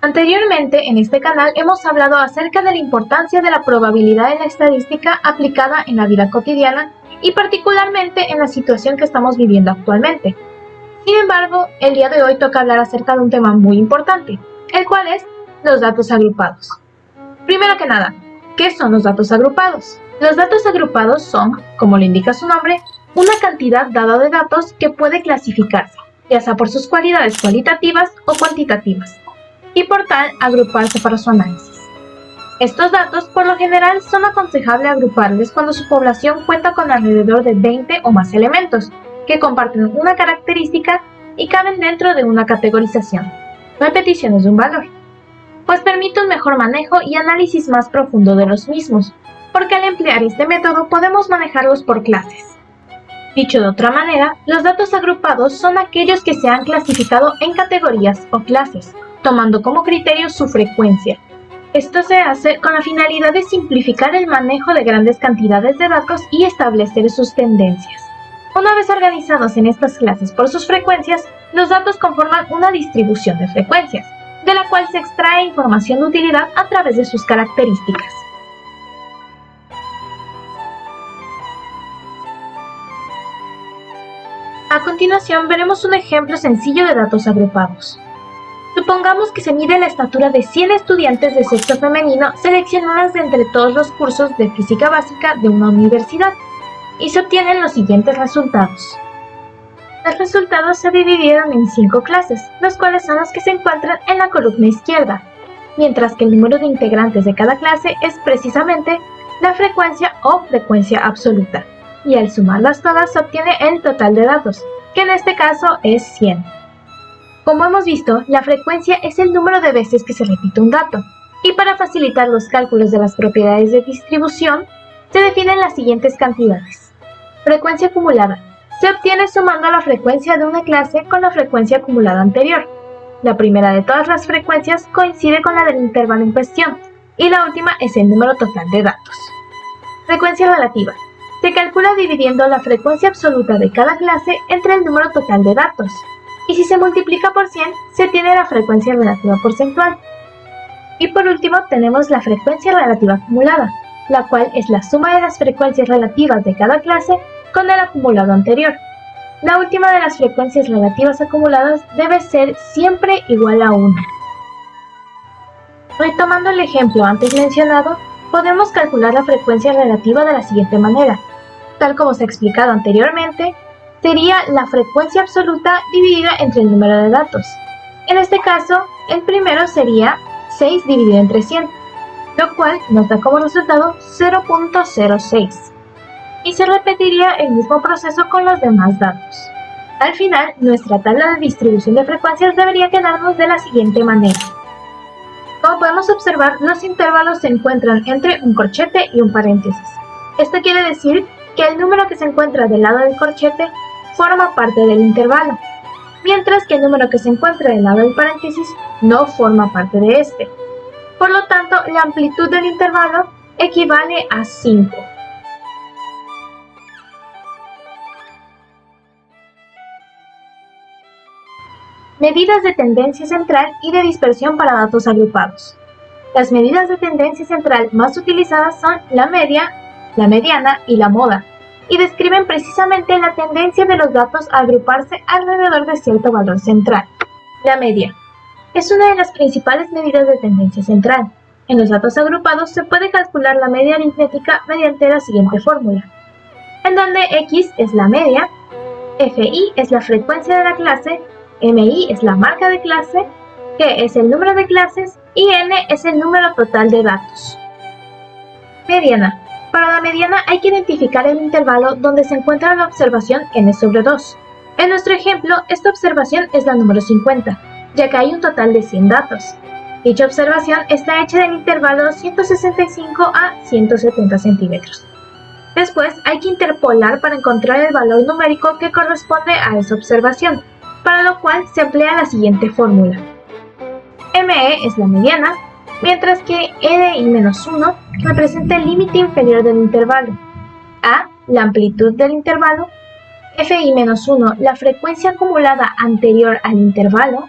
Anteriormente en este canal hemos hablado acerca de la importancia de la probabilidad en la estadística aplicada en la vida cotidiana y particularmente en la situación que estamos viviendo actualmente. Sin embargo, el día de hoy toca hablar acerca de un tema muy importante, el cual es los datos agrupados. Primero que nada, ¿qué son los datos agrupados? Los datos agrupados son, como lo indica su nombre, una cantidad dada de datos que puede clasificarse, ya sea por sus cualidades cualitativas o cuantitativas, y por tal agruparse para su análisis. Estos datos por lo general son aconsejable agruparles cuando su población cuenta con alrededor de 20 o más elementos que comparten una característica y caben dentro de una categorización, repeticiones de un valor, pues permite un mejor manejo y análisis más profundo de los mismos, porque al emplear este método podemos manejarlos por clases. Dicho de otra manera, los datos agrupados son aquellos que se han clasificado en categorías o clases, tomando como criterio su frecuencia. Esto se hace con la finalidad de simplificar el manejo de grandes cantidades de datos y establecer sus tendencias. Una vez organizados en estas clases por sus frecuencias, los datos conforman una distribución de frecuencias, de la cual se extrae información de utilidad a través de sus características. A continuación veremos un ejemplo sencillo de datos agrupados. Supongamos que se mide la estatura de 100 estudiantes de sexo femenino seleccionadas de entre todos los cursos de física básica de una universidad y se obtienen los siguientes resultados. Los resultados se dividieron en 5 clases, los cuales son los que se encuentran en la columna izquierda, mientras que el número de integrantes de cada clase es precisamente la frecuencia o frecuencia absoluta, y al sumarlas todas se obtiene el total de datos, que en este caso es 100. Como hemos visto, la frecuencia es el número de veces que se repite un dato, y para facilitar los cálculos de las propiedades de distribución, se definen las siguientes cantidades. Frecuencia acumulada. Se obtiene sumando la frecuencia de una clase con la frecuencia acumulada anterior. La primera de todas las frecuencias coincide con la del intervalo en cuestión, y la última es el número total de datos. Frecuencia relativa. Se calcula dividiendo la frecuencia absoluta de cada clase entre el número total de datos. Y si se multiplica por 100, se tiene la frecuencia relativa porcentual. Y por último tenemos la frecuencia relativa acumulada, la cual es la suma de las frecuencias relativas de cada clase con el acumulado anterior. La última de las frecuencias relativas acumuladas debe ser siempre igual a 1. Retomando el ejemplo antes mencionado, podemos calcular la frecuencia relativa de la siguiente manera. Tal como se ha explicado anteriormente, sería la frecuencia absoluta dividida entre el número de datos. En este caso, el primero sería 6 dividido entre 100, lo cual nos da como resultado 0.06. Y se repetiría el mismo proceso con los demás datos. Al final, nuestra tabla de distribución de frecuencias debería quedarnos de la siguiente manera. Como podemos observar, los intervalos se encuentran entre un corchete y un paréntesis. Esto quiere decir que el número que se encuentra del lado del corchete forma parte del intervalo, mientras que el número que se encuentra del lado del paréntesis no forma parte de este. Por lo tanto, la amplitud del intervalo equivale a 5. Medidas de tendencia central y de dispersión para datos agrupados. Las medidas de tendencia central más utilizadas son la media, la mediana y la moda, y describen precisamente la tendencia de los datos a agruparse alrededor de cierto valor central. La media es una de las principales medidas de tendencia central. En los datos agrupados se puede calcular la media aritmética mediante la siguiente fórmula, en donde X es la media, Fi es la frecuencia de la clase, Mi es la marca de clase, G es el número de clases y N es el número total de datos. Mediana. Para la mediana hay que identificar el intervalo donde se encuentra la observación n sobre 2. En nuestro ejemplo, esta observación es la número 50, ya que hay un total de 100 datos. Dicha observación está hecha del intervalo 165 a 170 centímetros. Después hay que interpolar para encontrar el valor numérico que corresponde a esa observación, para lo cual se emplea la siguiente fórmula. ME es la mediana, mientras que NI-1 representa el límite inferior del intervalo, A, la amplitud del intervalo, Fi-1, la frecuencia acumulada anterior al intervalo,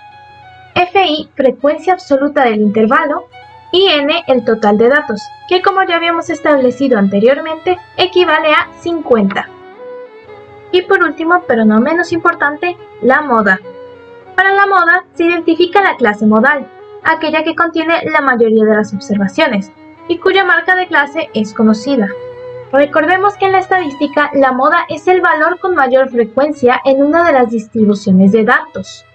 Fi, frecuencia absoluta del intervalo, y n, el total de datos, que como ya habíamos establecido anteriormente, equivale a 50. Y por último, pero no menos importante, la moda. Para la moda se identifica la clase modal, aquella que contiene la mayoría de las observaciones, y cuya marca de clase es conocida. Recordemos que en la estadística la moda es el valor con mayor frecuencia en una de las distribuciones de datos.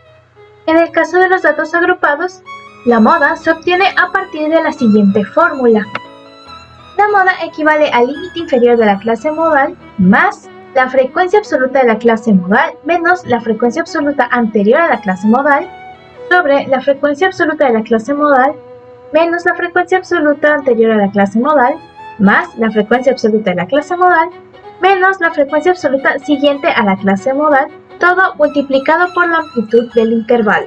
En el caso de los datos agrupados, la moda se obtiene a partir de la siguiente fórmula. La moda equivale al límite inferior de la clase modal más la frecuencia absoluta de la clase modal menos la frecuencia absoluta anterior a la clase modal sobre la frecuencia absoluta de la clase modal menos la frecuencia absoluta anterior a la clase modal más la frecuencia absoluta de la clase modal menos la frecuencia absoluta siguiente a la clase modal, todo multiplicado por la amplitud del intervalo.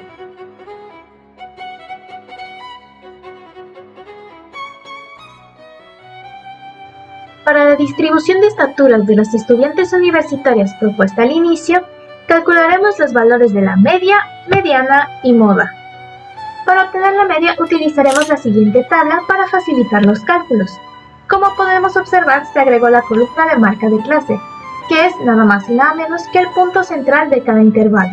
Para la distribución de estaturas de los estudiantes universitarios propuesta al inicio, calcularemos los valores de la media, mediana y moda. Para obtener la media utilizaremos la siguiente tabla para facilitar los cálculos. Como podemos observar, se agregó la columna de marca de clase, que es nada más y nada menos que el punto central de cada intervalo.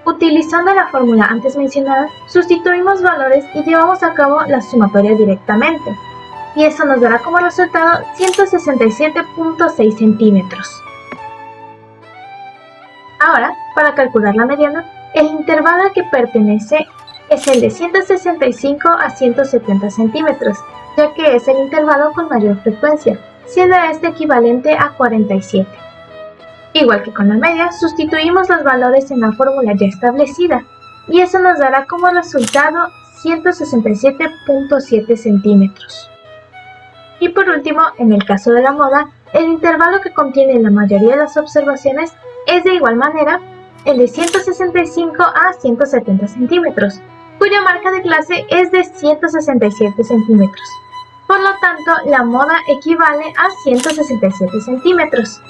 Utilizando la fórmula antes mencionada, sustituimos valores y llevamos a cabo la sumatoria directamente, y eso nos dará como resultado 167.6 centímetros. Ahora, para calcular la mediana, el intervalo al que pertenece es el de 165 a 170 centímetros, ya que es el intervalo con mayor frecuencia, siendo este equivalente a 47. Igual que con la media, sustituimos los valores en la fórmula ya establecida, y eso nos dará como resultado 167.7 centímetros. Y por último, en el caso de la moda, el intervalo que contiene la mayoría de las observaciones es de igual manera el de 165 a 170 centímetros, cuya marca de clase es de 167 centímetros. Por lo tanto, la moda equivale a 167 centímetros.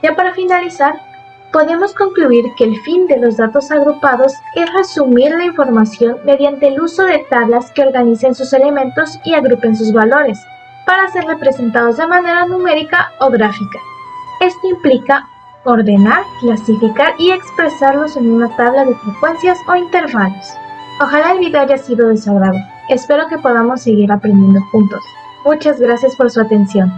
Ya para finalizar, podemos concluir que el fin de los datos agrupados es resumir la información mediante el uso de tablas que organicen sus elementos y agrupen sus valores, para ser representados de manera numérica o gráfica. Esto implica ordenar, clasificar y expresarlos en una tabla de frecuencias o intervalos. Ojalá el video haya sido de su agrado. Espero que podamos seguir aprendiendo juntos. Muchas gracias por su atención.